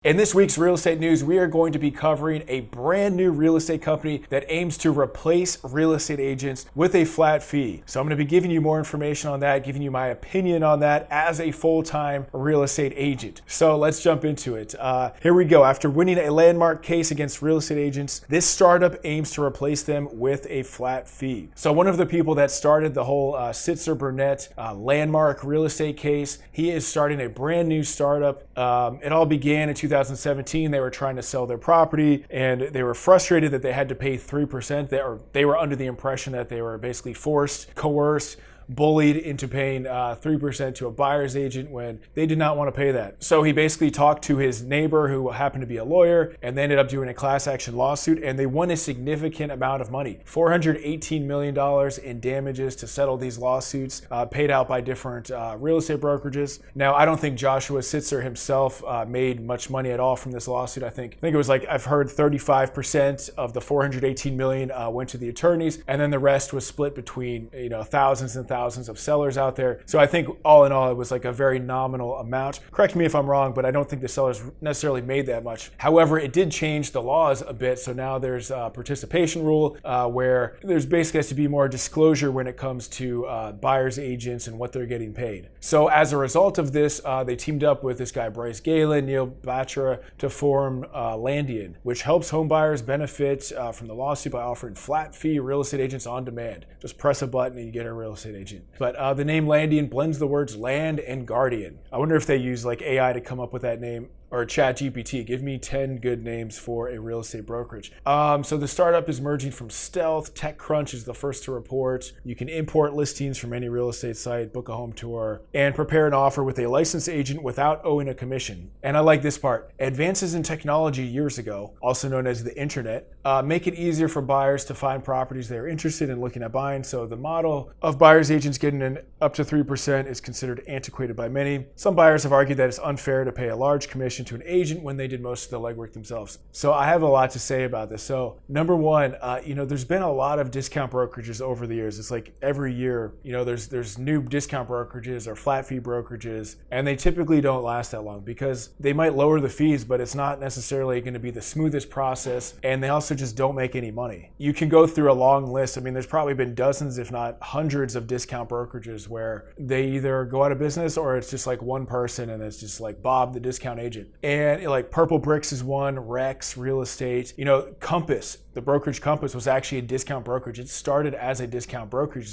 In this week's real estate news, we are going to be covering a brand new real estate company that aims to replace real estate agents with a flat fee. So I'm going to be giving you more information on that, giving you my opinion on that as a full-time real estate agent. So let's jump into it. Here we go. After winning a landmark case against real estate agents, this startup aims to replace them with a flat fee. So one of the people that started the whole Sitzer Burnett landmark real estate case, he is starting a brand new startup. It all began in 2017. They were trying to sell their property and they were frustrated that they had to pay 3%. They were under the impression that they were basically forced, coerced, bullied into paying 3% to a buyer's agent when they did not want to pay that. So he basically talked to his neighbor who happened to be a lawyer and they ended up doing a class action lawsuit, and they won a significant amount of money, $418 million in damages to settle these lawsuits, paid out by different real estate brokerages. Now, I don't think Joshua Sitzer himself made much money at all from this lawsuit. I think it was like, I've heard 35% of the $418 million went to the attorneys, and then the rest was split between thousands and thousands of sellers out there. So I think all in all, it was like a very nominal amount. Correct me if I'm wrong, but I don't think the sellers necessarily made that much. However, it did change the laws a bit. So now there's a participation rule where there's basically has to be more disclosure when it comes to buyers agents and what they're getting paid. So as a result of this, they teamed up with this guy, Bryce Galen, Neil Batra, to form Landian, which helps home buyers benefit from the lawsuit by offering flat fee real estate agents on demand. Just press a button and you get a real estate agent. But the name Landian blends the words land and guardian. I wonder if they use like AI to come up with that name, or ChatGPT. Give me 10 good names for a real estate brokerage. So the startup is merging from Stealth. TechCrunch is the first to report. You can import listings from any real estate site, book a home tour, and prepare an offer with a licensed agent without owing a commission. And I like this part. Advances in technology years ago, also known as the internet, make it easier for buyers to find properties they're interested in looking at buying. So the model of buyers agents getting an up to 3% is considered antiquated by many. Some buyers have argued that it's unfair to pay a large commission to an agent when they did most of the legwork themselves. So I have a lot to say about this. So number one, there's been a lot of discount brokerages over the years. It's like every year, there's new discount brokerages or flat fee brokerages, and they typically don't last that long because they might lower the fees, but it's not necessarily going to be the smoothest process, and they also just don't make any money. You can go through a long list. I mean, there's probably been dozens, if not hundreds of discount brokerages where they either go out of business or it's just like one person and it's just like Bob, the discount agent. And like Purple Bricks is one, Rex Real Estate, Compass. The brokerage Compass was actually a discount brokerage. It started as a discount brokerage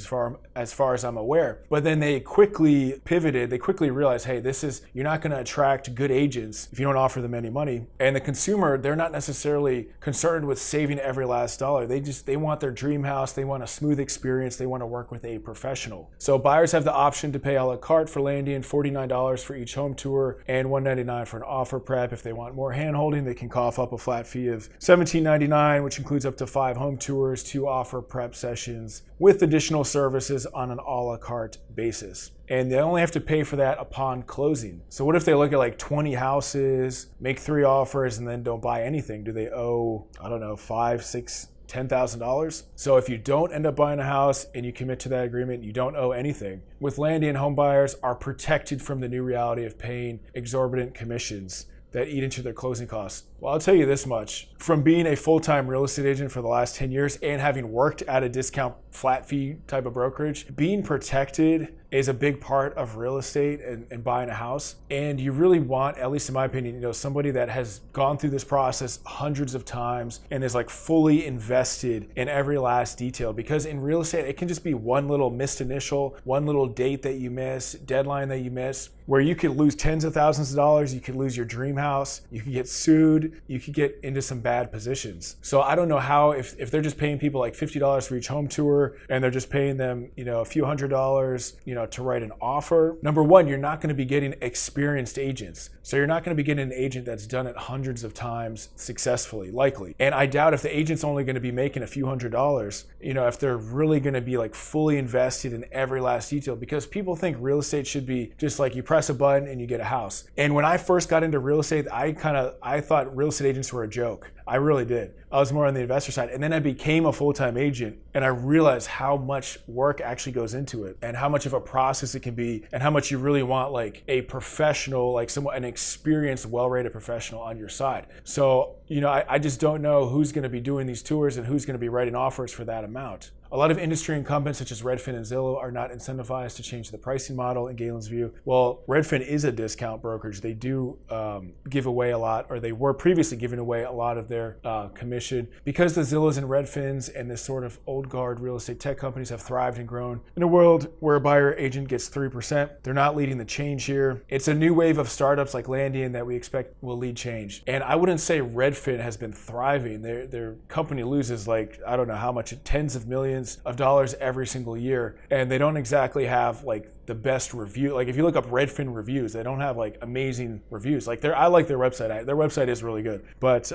as far as I'm aware. But then they quickly pivoted. They quickly realized, hey, you're not going to attract good agents if you don't offer them any money. And the consumer, they're not necessarily concerned with saving every last dollar. They want their dream house. They want a smooth experience. They want to work with a professional. So buyers have the option to pay a la carte for Landian, $49 for each home tour and $199 for an offer prep. If they want more hand-holding, they can cough up a flat fee of $17.99, which includes up to 5 home tours, 2 offer prep sessions, with additional services on an a la carte basis. And they only have to pay for that upon closing. So what if they look at like 20 houses, make 3 offers, and then don't buy anything? Do they owe, I don't know, $5,000, $6,000, $10,000? So if you don't end up buying a house and you commit to that agreement, you don't owe anything. With Landian, home buyers are protected from the new reality of paying exorbitant commissions that eat into their closing costs. Well, I'll tell you this much. From being a full-time real estate agent for the last 10 years and having worked at a discount flat fee type of brokerage, being protected is a big part of real estate and buying a house. And you really want, at least in my opinion, somebody that has gone through this process hundreds of times and is like fully invested in every last detail. Because in real estate, it can just be one little missed initial, one little date that you miss, deadline that you miss, where you could lose tens of thousands of dollars, you could lose your dream house, you could get sued, you could get into some bad positions. So I don't know how, if they're just paying people like $50 for each home tour and they're just paying them, a few $100s, to write an offer. Number one, you're not going to be getting experienced agents. So you're not going to be getting an agent that's done it hundreds of times successfully, likely. And I doubt if the agent's only going to be making a few $100s, if they're really going to be like fully invested in every last detail, because people think real estate should be just like you press a button and you get a house. And when I first got into real estate, I thought real estate agents were a joke. I really did. I was more on the investor side. And then I became a full-time agent, and I realized how much work actually goes into it and how much of a process it can be and how much you really want like a professional, like someone, an experienced, well-rated professional on your side. So, I just don't know who's going to be doing these tours and who's going to be writing offers for that amount. A lot of industry incumbents such as Redfin and Zillow are not incentivized to change the pricing model in Galen's view. Well, Redfin is a discount brokerage. They do give away a lot, or they were previously giving away a lot of their commission. Because the Zillows and Redfins and this sort of old guard real estate tech companies have thrived and grown in a world where a buyer agent gets 3%, they're not leading the change here. It's a new wave of startups like Landian that we expect will lead change. And I wouldn't say Redfin has been thriving. Their company loses like, I don't know how much, tens of millions of dollars every single year, and they don't exactly have like the best review. Like if you look up Redfin reviews, they don't have like amazing reviews. Like I like their website. Their website is really good. But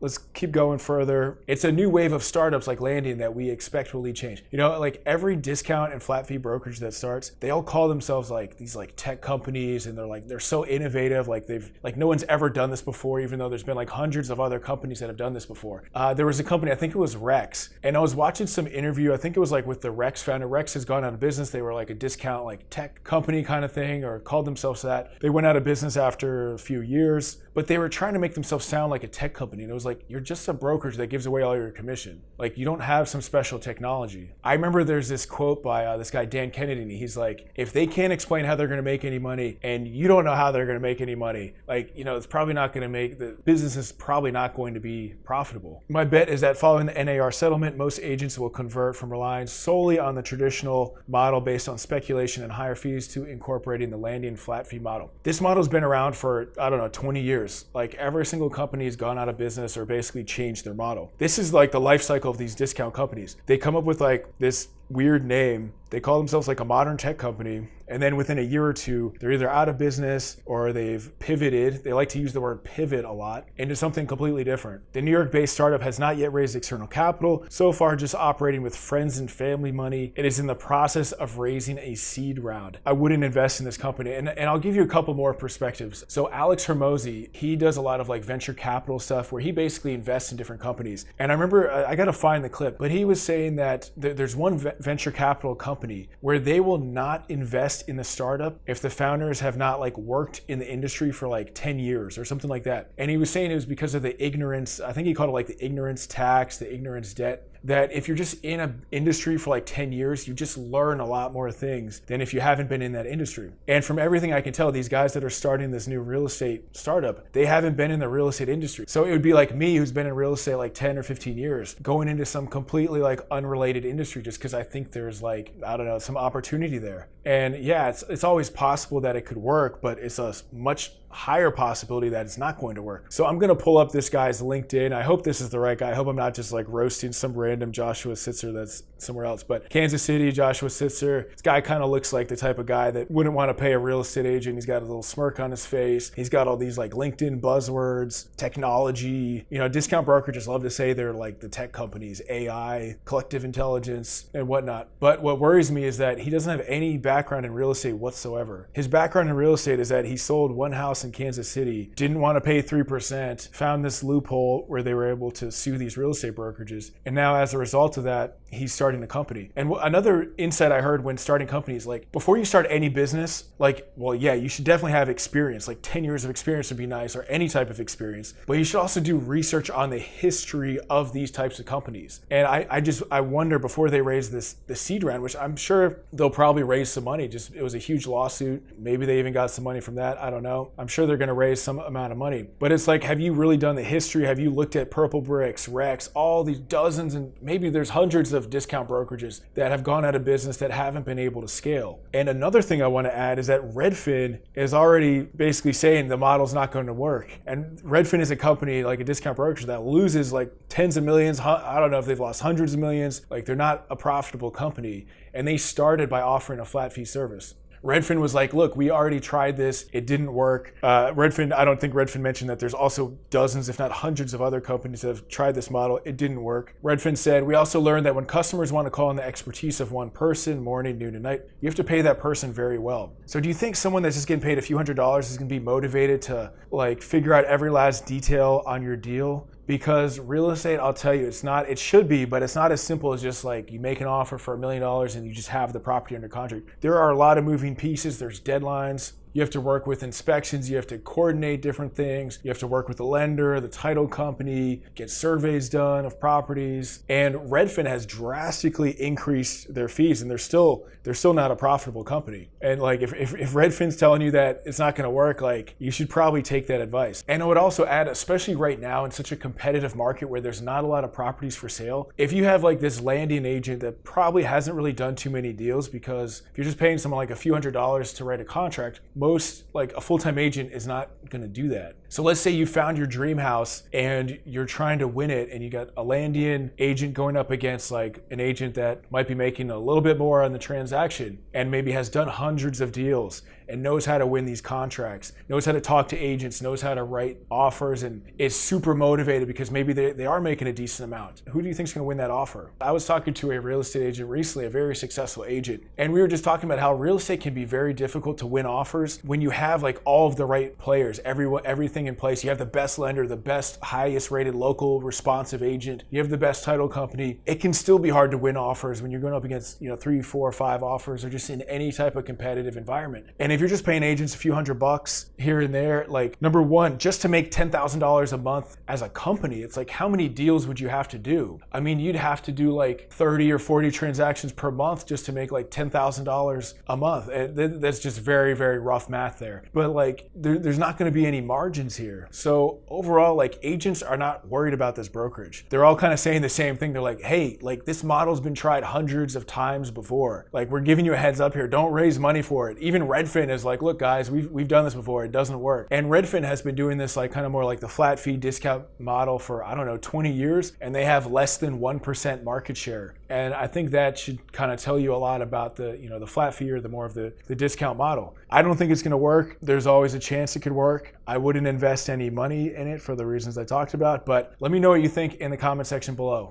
let's keep going further. It's a new wave of startups like Landian that we expect will lead change. Like every discount and flat fee brokerage that starts, they all call themselves like these like tech companies, and they're so innovative. Like no one's ever done this before, even though there's been like hundreds of other companies that have done this before. There was a company, I think it was Rex, and I was watching some interview. I think it was like with the Rex founder. Rex has gone out of business. They were like a discount like tech company kind of thing, or called themselves that. They went out of business after a few years, but they were trying to make themselves sound like a tech company. And it was like, you're just a brokerage that gives away all your commission. Like you don't have some special technology. I remember there's this quote by this guy, Dan Kennedy, and he's like, if they can't explain how they're going to make any money and you don't know how they're going to make any money, like, it's probably not going to make, the business is probably not going to be profitable. My bet is that following the NAR settlement, most agents will convert from relying solely on the traditional model based on speculation and higher fees to incorporating the Landian flat fee model. This model's been around for, 20 years. Like every single company has gone out of business or basically changed their model. This is like the life cycle of these discount companies. They come up with like this weird name. They call themselves like a modern tech company, and then within a year or two, they're either out of business or they've pivoted. They like to use the word pivot a lot into something completely different. The New York-based startup has not yet raised external capital, so far just operating with friends and family money. It is in the process of raising a seed round. I wouldn't invest in this company, and I'll give you a couple more perspectives. So Alex Hormozi, he does a lot of like venture capital stuff where he basically invests in different companies. And I remember, I gotta find the clip, but he was saying that there's one venture capital company where they will not invest in the startup if the founders have not like worked in the industry for like 10 years or something like that. And he was saying it was because of the ignorance, I think he called it like the ignorance tax, the ignorance debt, that if you're just in an industry for like 10 years, you just learn a lot more things than if you haven't been in that industry. And from everything I can tell, these guys that are starting this new real estate startup, they haven't been in the real estate industry. So it would be like me, who's been in real estate like 10 or 15 years, going into some completely like unrelated industry just because I think there's like, some opportunity there. And yeah, it's always possible that it could work, but it's a much higher possibility that it's not going to work. So I'm going to pull up this guy's LinkedIn. I hope this is the right guy. I hope I'm not just like roasting some random Joshua Sitzer that's somewhere else. But Kansas City, Joshua Sitzer, this guy kind of looks like the type of guy that wouldn't want to pay a real estate agent. He's got a little smirk on his face. He's got all these like LinkedIn buzzwords, technology. Discount brokerages love to say they're like the tech companies, AI, collective intelligence, and whatnot. But what worries me is that he doesn't have any background in real estate whatsoever. His background in real estate is that he sold one house in Kansas City, didn't want to pay 3%, found this loophole where they were able to sue these real estate brokerages. And now as a result of that, he's starting a company. And another insight I heard when starting companies, like before you start any business, you should definitely have experience, like 10 years of experience would be nice, or any type of experience. But you should also do research on the history of these types of companies. And I wonder, before they raise the seed round, which I'm sure they'll probably raise some money, it was a huge lawsuit. Maybe they even got some money from that. I don't know. I'm sure they're going to raise some amount of money. But it's like, have you really done the history? Have you looked at Purple Bricks, Rex, all these dozens, and maybe there's hundreds of discount brokerages that have gone out of business that haven't been able to scale? And another thing I want to add is that Redfin is already basically saying the model's not going to work. And Redfin is a company, like a discount brokerage, that loses like tens of millions. I don't know if they've lost hundreds of millions. Like, they're not a profitable company. And they started by offering a flat fee service. Redfin was like, look, we already tried this. It didn't work. I don't think Redfin mentioned that there's also dozens, if not hundreds of other companies that have tried this model. It didn't work. Redfin said, we also learned that when customers want to call on the expertise of one person, morning, noon, and night, you have to pay that person very well. So do you think someone that's just getting paid a few $100s is going to be motivated to like figure out every last detail on your deal? because real estate, I'll tell you, it should be, but it's not as simple as just like you make an offer for $1 million and you just have the property under contract. There are a lot of moving pieces. There's deadlines. You have to work with inspections. You have to coordinate different things. You have to work with the lender, the title company, get surveys done of properties. And Redfin has drastically increased their fees, and they're still not a profitable company. And like if Redfin's telling you that it's not going to work, like you should probably take that advice. And I would also add, especially right now in such a competitive market where there's not a lot of properties for sale, if you have like this landing agent that probably hasn't really done too many deals, because if you're just paying someone like a few $100s to write a contract, most, like a full-time agent is not going to do that. So let's say you found your dream house and you're trying to win it, and you got a landing agent going up against like an agent that might be making a little bit more on the transaction and maybe has done hundreds of deals and knows how to win these contracts, knows how to talk to agents, knows how to write offers, and is super motivated because maybe they are making a decent amount. Who do you think is going to win that offer? I was talking to a real estate agent recently, a very successful agent, and we were just talking about how real estate can be very difficult to win offers when you have like all of the right players, everything in place. You have the best lender, the best, highest rated local responsive agent. You have the best title company. It can still be hard to win offers when you're going up against 3, 4, 5 offers, or just in any type of competitive environment. And if you're just paying agents a few $100 here and there, like number one, just to make $10,000 a month as a company, it's like how many deals would you have to do? I mean, you'd have to do like 30 or 40 transactions per month just to make like $10,000 a month. And that's just very, very rough math there. But like there's not going to be any margins here. So overall, like agents are not worried about this brokerage. They're all kind of saying the same thing. They're like, hey, like this model's been tried hundreds of times before. Like we're giving you a heads up here. Don't raise money for it. Even Redfin is like, look guys, we've done this before. It doesn't work. And Redfin has been doing this like kind of more like the flat fee discount model for, I don't know, 20 years. And they have less than 1% market share. And I think that should kind of tell you a lot about the, the flat fee or the more of the discount model. I don't think it's going to work. There's always a chance it could work. I wouldn't invest any money in it for the reasons I talked about, but let me know what you think in the comment section below.